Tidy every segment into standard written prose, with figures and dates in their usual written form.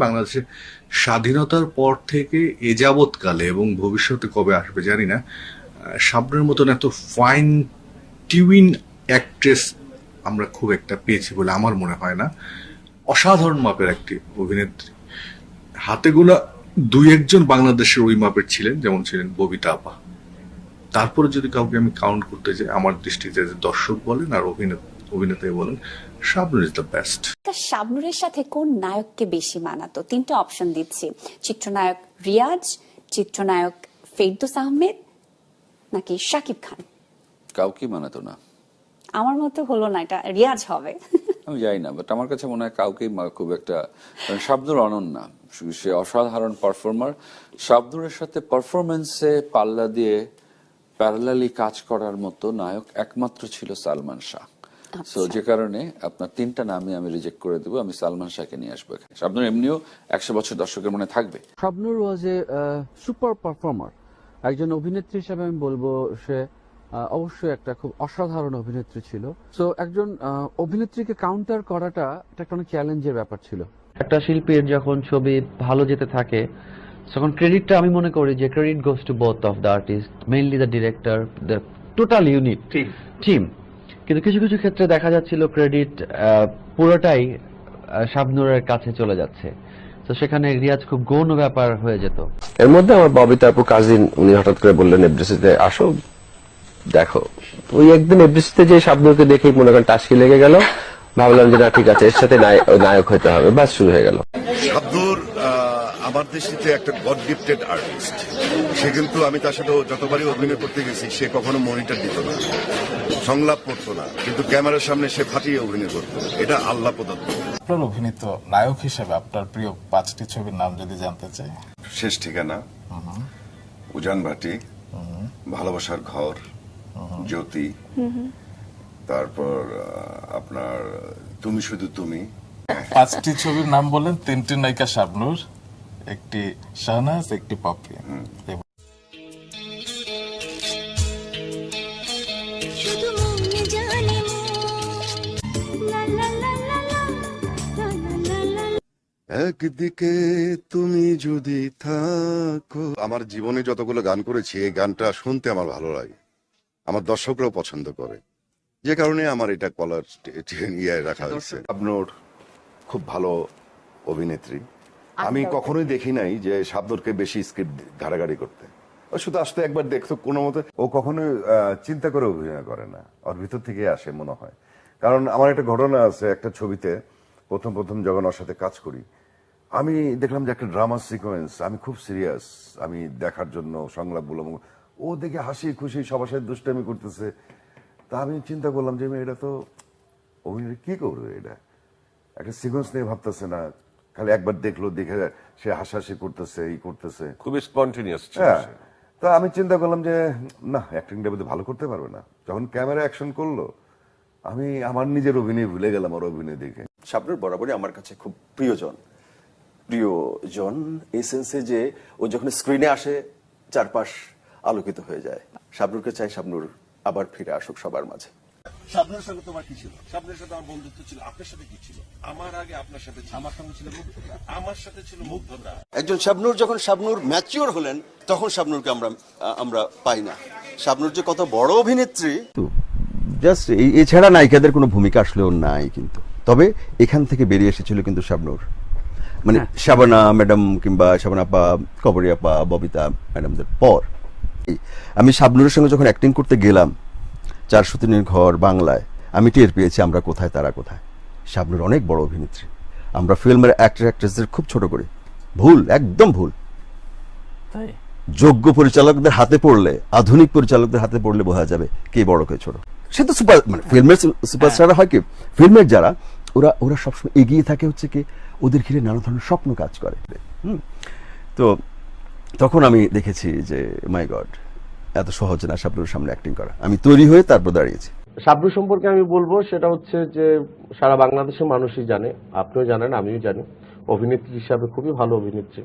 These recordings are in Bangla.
বাংলাদেশের স্বাধীনতার পর থেকে এ যাবৎকালে এবং ভবিষ্যতে কবে আসবে জানি না, শাবনূরের মতন এত ফাইন টিউইন অ্যাক্ট্রেস আমরা খুব একটা পেয়েছি বলে আমার মনে হয় না। অসাধারণ মাপের একটি অভিনেত্রী, হাতে গোনা দুই একজন বাংলাদেশের ওই মাপের ছিলেন, যেমন ছিলেন ববিতা আপা। তারপরে যদি কাউকে আমি কাউন্ট করতে যাই, আমার দৃষ্টিতে দর্শক বলেন আর অভিনেতাই বলেন, শাবনূর ইজ দ্য বেস্ট। শাবনূরের সাথে কোন নায়ককে বেশি মানাতো? 3টা অপশন দিচ্ছি, চিত্রনায়ক রিয়াজ, চিত্রনায়ক ফেরদৌস আহমেদ, নাকি শাকিব খান? কাউকে মানাতো না। আমার মতে হলো না, এটা রিয়াজ হবে। আমি জানি না, বাট আমার কাছে মনে হয় কাউকেই খুব একটা, শাবনূর অনন্যা, সে অসাধারণ পারফর্মার। শাবনূরের সাথে পারফরমেন্সে পাল্লা দিয়ে প্যারালালি কাজ করার মতো নায়ক একমাত্র ছিল সালমান শাহ। সো যে কারণে আপনার 3টা নামই আমি রিজেক্ট করে দেবো, আমি সালমান শাহকে নিয়ে আসবো এখানে। শাবনূর এমনিও 100 বছর দর্শকের মনে থাকবে। শাবনূর ওয়াজ এ সুপার পারফর্মার। একজন অভিনেত্রী হিসেবে আমি বলবো সে অবশ্যই একটা খুব অসাধারণ অভিনেত্রী ছিল। সো একজন অভিনেত্রীকে কাউন্টার করাটা একটা অনেক চ্যালেঞ্জের ব্যাপার ছিল। একটা শিল্পীর যখন ছবি ভালো যেতে থাকে তখন ক্রেডিটটা আমি মনে করি যে credit goes to both of the artist, mainly the director, the total unit team. কিন্তু কিছু কিছু ক্ষেত্রে দেখা যাচ্ছিল ক্রেডিট পুরোটাই শাবনূরের কাছে চলে যাচ্ছে, তো সেখানে রিয়াজ খুব গৌণ ব্যাপার হয়ে যেত। এর মধ্যে আমার ববিতা আপু কাজিন, উনি হঠাৎ করে বললেন এফডিসিতে আসো দেখো। ওই একদিন এফডিসিতে যে শাবনূরকে দেখেই মনে করেন টাস্কি লেগে গেল, ভাবলাম যে না ঠিক আছে, এর সাথে নায়ক হতে হবে, বাস শুরু হয়ে গেল। শাবনূর আমার দৃষ্টিতে একটা গড গিফটেড আর্টিস্ট। সে কিন্তু, আমি তার সাথে যতবারই অভিনয় করতে গেছি, সে কখনো মনিটর দিত না, সংলাপ করতো না, কিন্তু ক্যামেরার সামনে সে ফাটিয়ে অভিনয় করতো। এটা আল্লাহ প্রদত্ত। আপনার অভিনীত নায়ক হিসেবে আপনার প্রিয় 5টি ছবির নাম যদি জানতে চাই? শেষ ঠিকানা, উজান ভাটি, ভালোবাসার ঘর, জ্যোতি, তারপর আপনার তুমি শুধু তুমি। 5টি ছবির নাম বলেন। 3টি নায়িকা শাবনূর, একটি শাহনাজ, একটি পপি। একদিকে তুমি যদি থাকো। আমার জীবনে যতগুলো গান করেছি, এই গানটা শুনতে আমার ভালো লাগে, আমার দর্শকরাও পছন্দ করে, যে কারণে আমার এটা কলার ইয়ে রাখা হয়েছে। শাবনূর খুব ভালো অভিনেত্রী। আমি কখনোই দেখি নাই যে শাবনূরকে বেশি স্ক্রিপ্ট ঘাড়াঘাড়ি করতে। ও শুধু আসতে একবার দেখতো, কোনো মতে ও কখনোই চিন্তা করে অভিনয় করে না, ওর ভিতর থেকে আসে মনে হয়। কারণ আমার একটা ঘটনা আছে, একটা ছবিতে প্রথম যখন ওর সাথে কাজ করি, আমি দেখলাম যে একটা ড্রামা সিকোয়েন্স, আমি খুব সিরিয়াস, আমি দেখার জন্য সংলাপ বললাম, ও দেখে হাসি খুশি সবার সাথে দুষ্টামি করতেছে। তা আমি চিন্তা করলাম যে এটা তো অভিনয় কি করবে, এটা একটা সিকোয়েন্স নিয়ে ভাবতেছে না, খালি একবার দেখলো, দেখে সে হাসাহাসি করতেছে, এই করতেছে, খুবই স্পন্টেনিয়াস। হ্যাঁ। তা আমি চিন্তা করলাম যে না, অ্যাক্টিংটা বোধহয় ভালো করতে পারবে না। যখন ক্যামেরা অ্যাকশন করলো, আমি আমার নিজের অভিনয় ভুলে গেলাম ওর অভিনয় দেখে। শাবনূর বরাবরই আমার কাছে খুব প্রিয়জন এই সেন্সে যে ও যখন স্ক্রিনে আসে চারপাশ আলোকিত হয়ে যায়। শাবনূরকে চাই শাবনূর আবার ফিরে আসুক সবার মাঝে। শাবনূরের সঙ্গে তোমার কি ছিল? শাবনূরের সাথে আমার বন্ধুত্ব ছিল। আপনার সাথে কি ছিল? আমার আগে আপনার সাথে ছিল, আমার সঙ্গে ছিল মুগ্ধতা, আমার সাথে ছিল মুগ্ধতা। একজন শাবনূর যখন শাবনূর ম্যাচিওর হলেন, তখন শাবনূরকে আমরা পাই না। শাবনূর যে কত বড় অভিনেত্রী, জাস্ট এছাড়া নায়িকাদের কোনো ভূমিকা আসলেও নাই, কিন্তু তবে এখান থেকে বেরিয়ে এসেছিল কিন্তু শাবনূর, মানে শাবানা ম্যাডাম কিংবা শাবানা আপা, কবরী আপা, ববিতা ম্যাডামদের পর আমি শাবনূরের সঙ্গে যখন অ্যাক্টিং করতে গেলাম 403 ঘর বাংলায়, আমি টের পেয়েছি আমরা কোথায় তারা কোথায়। শাবনূর অনেক বড় অভিনেত্রী, আমরা ফিল্মের অ্যাক্টর অ্যাক্ট্রেসদের খুব ছোট করি, ভুল, একদম ভুল। যোগ্য পরিচালকদের হাতে পড়লে, আধুনিক পরিচালকদের হাতে পড়লে বোঝা যাবে কে বড় কে ছোট। সে তো সুপার, মানে ফিল্মের সুপারস্টার হয় কি, ফিল্মের যারা ওরা সবসময় এগিয়ে থাকে, হচ্ছে কি ওদের ঘিরে নানা ধরনের স্বপ্ন কাজ করে। তো তখন আমি দেখেছি যে মাই গড, এত সহজ না শাবনূরের সামনে অ্যাক্টিং করা। আমি তৈরি হয়ে তারপর দাঁড়িয়েছি। শাবনূর সম্পর্কে আমি বলবো সেটা হচ্ছে যে সারা বাংলাদেশের মানুষই জানে, আপনিও জানেন, আমিও জানি, অভিনেত্রী হিসাবে খুবই ভালো অভিনেত্রী,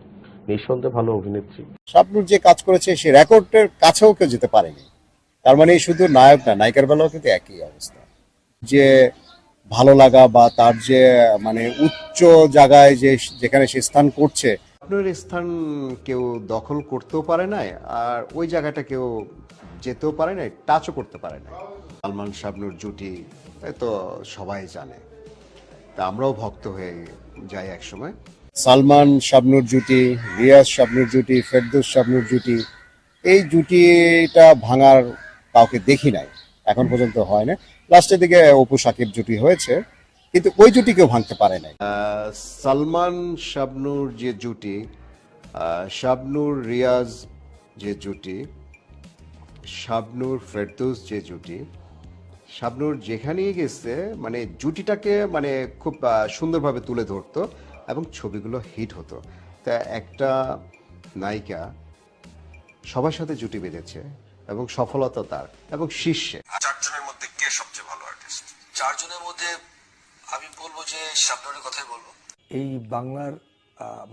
নিঃসন্দেহে ভালো অভিনেত্রী। শাবনূর যে কাজ করেছে সে রেকর্ডের কাছেও কেউ যেতে পারেনি। তার মানে শুধু নায়ক না, নায়িকার বেলাও কিন্তু একই অবস্থা, যে ভালো লাগা বা তার যে মানে উচ্চ জায়গায় যেখানে সে স্থান করছে, আপনার স্থান কেউ দখল করতেও পারে না, আর ওই জায়গাটা কেউ যেতেও পারে না, টাচও করতে পারে না। সালমান শাবনূর জুটি তো সবাই জানে, তা আমরাও ভক্ত হয়ে যাই একসময়। সালমান শাবনূর জুটি, রিয়াজ শাবনূর জুটি, ফেরদৌস শাবনূর জুটি, এই জুটিটা ভাঙার কাউকে দেখি নাই, এখন পর্যন্ত হয় না। লাস্টের দিকে অপু শাকিব জুটি হয়েছে, কিন্তু ওই জুটি কেউ ভাঙতে পারে নাই। সালমান শাবনূর যে জুটি, শাবনূর রিয়াজ যে জুটি, শাবনূর ফেরদৌস যে জুটি, শাবনূর যেখানেই গেছে মানে জুটিটাকে মানে খুব সুন্দরভাবে তুলে ধরতো এবং ছবিগুলো হিট হতো। তা একটা নায়িকা সবার সাথে জুটি বেঁধেছে এবং সফলতা তার এবং শীর্ষে। 4 জনের মধ্যে কে সবচেয়ে ভালো আর্টিস্ট? 4 জনের মধ্যে আমি বলবো যে শাবনূরের কথাই বলবো। এই বাংলার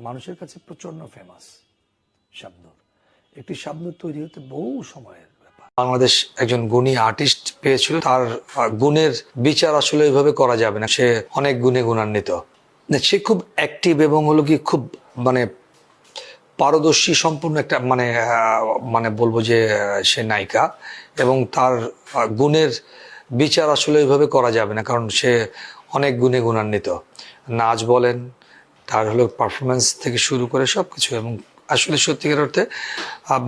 মানুষের কাছে প্রচন্ড ফেমাস শাবনূর। একটি শাবনূর তৈরি হতে বহু সময়ের ব্যাপার। বাংলাদেশ একজন গুণী আর্টিস্ট পেয়েছিল, তার গুণের বিচার আসলে এইভাবে করা যাবে না, সে অনেক গুণে গুণান্বিত। সে খুব অ্যাক্টিভ এবং হলো কি খুব মানে পারদর্শী সম্পূর্ণ একটা মানে বলবো যে সে নায়িকা, এবং তার গুণের বিচার আসলে এইভাবে করা যাবে না, কারণ সে অনেক গুণে গুণান্বিত। নাচ বলেন, তার হলো পারফরমেন্স থেকে শুরু করে সব কিছু, এবং আসলে সত্যিকার অর্থে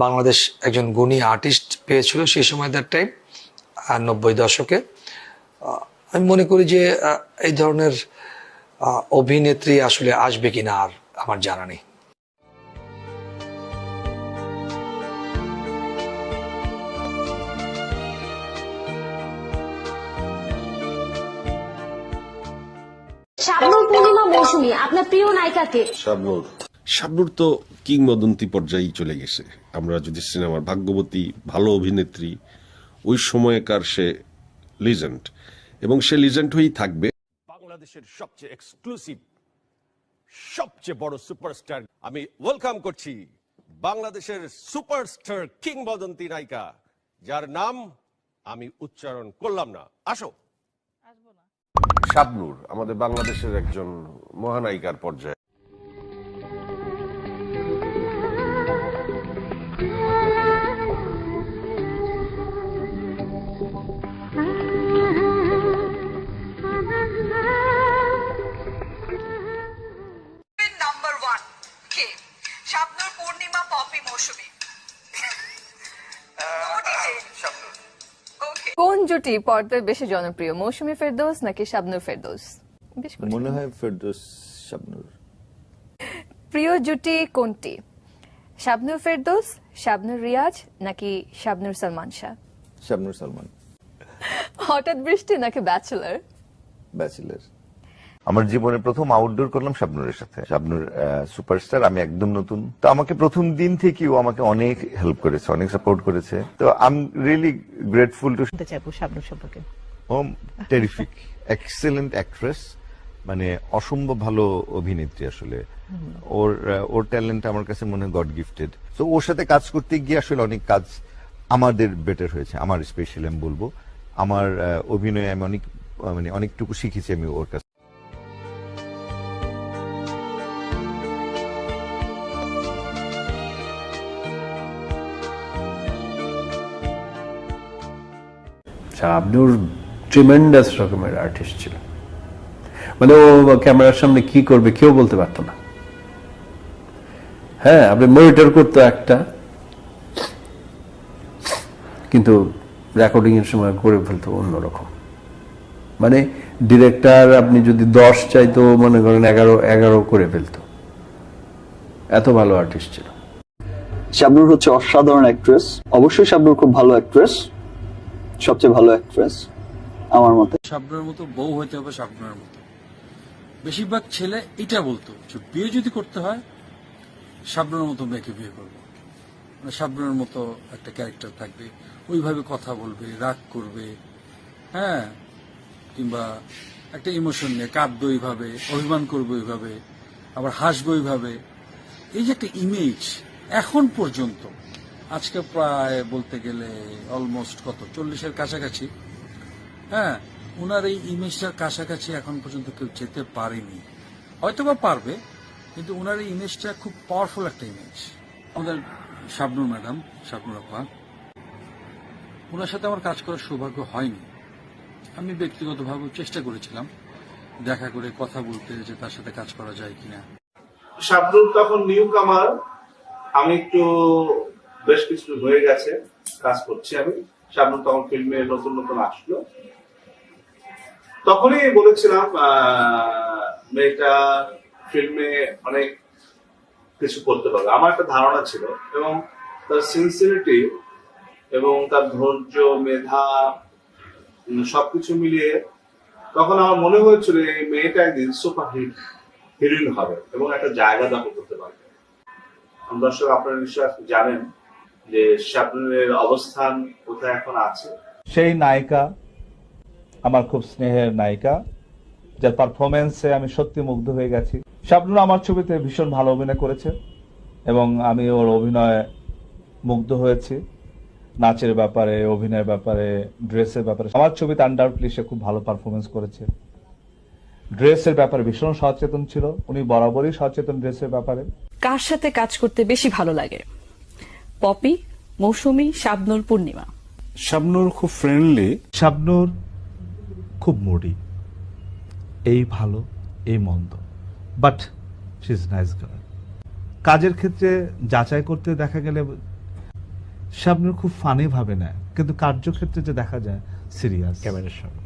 বাংলাদেশ একজন গুণী আর্টিস্ট পেয়েছিল সেই সময়টার টাইম 90 দশকে। আমি মনে করি যে এই ধরনের অভিনেত্রী আসলে আসবে কিনা আর আমার জানা নেই। শাবনূর, পূর্ণিমা, মৌসুমী, আপনার প্রিয় নায়িকা কে? শাবনূর। শাবনূর তো কিংবদন্তি পর্যায়ে চলে গেছে। আমরা যদি সিনেমার ভাগ্যবতী ভালো অভিনেত্রী, ওই সময়কার সে লিজেন্ড, এবং সে লিজেন্ড হয়েই থাকবে। বাংলাদেশের সবচেয়ে এক্সক্লুসিভ, সবচেয়ে বড় সুপারস্টার আমি ওয়েলকাম করছি, বাংলাদেশের সুপারস্টার কিংবদন্তি নায়িকা, যার নাম আমি উচ্চারণ করলাম না। আসো। শাবনূর আমাদের বাংলাদেশের একজন মহানায়িকার পর্যায়ে। নাম্বার 1 কে? শাবনূর, পূর্ণিমা, পপি, মৌসুমী? শাবনূর। কোন জুটি পর্দায় বেশি জনপ্রিয়, মৌসুমী ফেরদৌস নাকি শাবনূর ফেরদৌস? মনে হয় ফেরদৌস শাবনূর। প্রিয় জুটি কোনটি, শাবনূর ফেরদৌস, শাবনূর রিয়াজ নাকি শাবনূর সালমান শাহ? শাবনূর সালমান। হঠাৎ বৃষ্টি নাকি ব্যাচেলর? ব্যাচেলর। আমার জীবনে প্রথম আউটডোর করলাম শাবনূরের সাথে। শাবনূর সুপারস্টার, আমি একদম নতুন, তো আমাকে প্রথম দিন থেকেই ও আমাকে অনেক হেল্প করেছে, অনেক সাপোর্ট করেছে, তো I am really grateful to. Shabnur সম্পর্কে ও টেরিফিক, এক্সেলেন্ট অ্যাক্ট্রেস, মানে অসম্ভব ভালো অভিনেত্রী আসলে। ওর ট্যালেন্ট আমার কাছে মনে হয় গড গিফটেড। তো ওর সাথে কাজ করতে গিয়ে আসলে অনেক কাজ আমাদের বেটার হয়েছে। আমার স্পেশালি আমি বলবো, আমার অভিনয়ে আমি অনেকটুকু শিখেছি আমি ওর কাছে। শাবনূর ট্রিমেন্ডাস রকমের আর্টিস্ট ছিল, মানে ও ক্যামেরার সামনে কি করবে কেউ বলতে পারতো না। হ্যাঁ, আপনি মনিটর করতো একটা, কিন্তু রেকর্ডিং এর সময় করে ফেলতো অন্যরকম। মানে ডিরেক্টর আপনি যদি 10 চাইতো, মনে করেন 11 করে ফেলতো, এত ভালো আর্টিস্ট ছিল। শাবনূর হচ্ছে অসাধারণ অ্যাক্ট্রেস, অবশ্যই শাবনূর খুব ভালো অ্যাক্ট্রেস, সবচেয়ে ভালো অ্যাক্ট্রেস আমার মতে। শাবনূরের মতো বউ হইতে হবে, শাবনূরের মতো। বেশিরভাগ ছেলে এটা বলতো যে বিয়ে যদি করতে হয় শাবনূরের মতো মেয়েকে বিয়ে করবো, মানে শাবনূরের মতো একটা ক্যারেক্টার থাকবে, ওইভাবে কথা বলবে, রাগ করবে, হ্যাঁ, কিংবা একটা ইমোশন নিয়ে কাঁদবে ওইভাবে, অভিমান করবে ওইভাবে, আবার হাসবে ওইভাবে। এই যে একটা ইমেজ এখন পর্যন্ত, আজকে প্রায় বলতে গেলে অলমোস্ট 40-এর কাছাকাছি, হ্যাঁ, ওনার এই ইমেজটার কাছাকাছি এখন পর্যন্ত কেউ যেতে পারেনি, হয়তোবা পারবে, কিন্তু ওনার এই ইমেজটা খুব পাওয়ারফুল একটা ইমেজ। আমাদের শাবনূর ম্যাডাম, শাবনূর আপা, ওনার সাথে আমার কাজ করার সৌভাগ্য হয়নি। আমি ব্যক্তিগতভাবে চেষ্টা করেছিলাম দেখা করে কথা বলতে, যে তার সাথে কাজ করা যায় কিনা। শাবনূর তখন নিউ কামার, আমি একটু বেশ কিছু হয়ে গেছে কাজ করছি আমি। শাবনূর তখন ফিল্মে নতুন নতুন আসলো, তখনই বলেছিলাম মেয়েটা ফিল্মে অনেক কিছু করতে পারবে, আমার একটা ধারণা ছিল। এবং তার সিনসিয়ারিটি এবং তার ধৈর্য, মেধা, সবকিছু মিলিয়ে তখন আমার মনে হয়েছিল এই মেয়েটা একদিন সুপার হিট হিরোইন হবে এবং একটা জায়গা দখল করতে পারবে। দর্শক, আপনারা নিশ্চয় জানেন যে শাবনূরের অবস্থান কোথায় এখন আছে। সেই নায়িকা, আমার খুব স্নেহের নায়িকা, যার পারফরমেন্সে আমি সত্যি মুগ্ধ হয়ে গেছি। শাবনূর আমার ছবিতে ভীষণ ভালো অভিনয় করেছে এবং আমি ওর অভিনয়ে মুগ্ধ হয়েছি। নাচের ব্যাপারে, অভিনয়ের ব্যাপারে, ড্রেসের ব্যাপারে। আমার ছবিতে আনডাউটলি সে খুব ভালো পারফরমেন্স করেছে। ড্রেসের ব্যাপারে ভীষণ সচেতন ছিল, উনি বরাবরই সচেতন ড্রেসের ব্যাপারে। কার সাথে কাজ করতে বেশি ভালো লাগে? পপি, মৌসুমী, শাবনূর, পূর্ণিমা? শাবনূর খুব ফ্রেন্ডলি। শাবনূর খুব মুডি, এই ভালো এই মন্দ, but she is nice girl. কাজের ক্ষেত্রে যাচাই করতে দেখা গেলে শাবনূর খুব ফানি ভাবে নেয়, কিন্তু কার্যক্ষেত্রে যে দেখা যায় সিরিয়াস। ক্যামেরার সামনে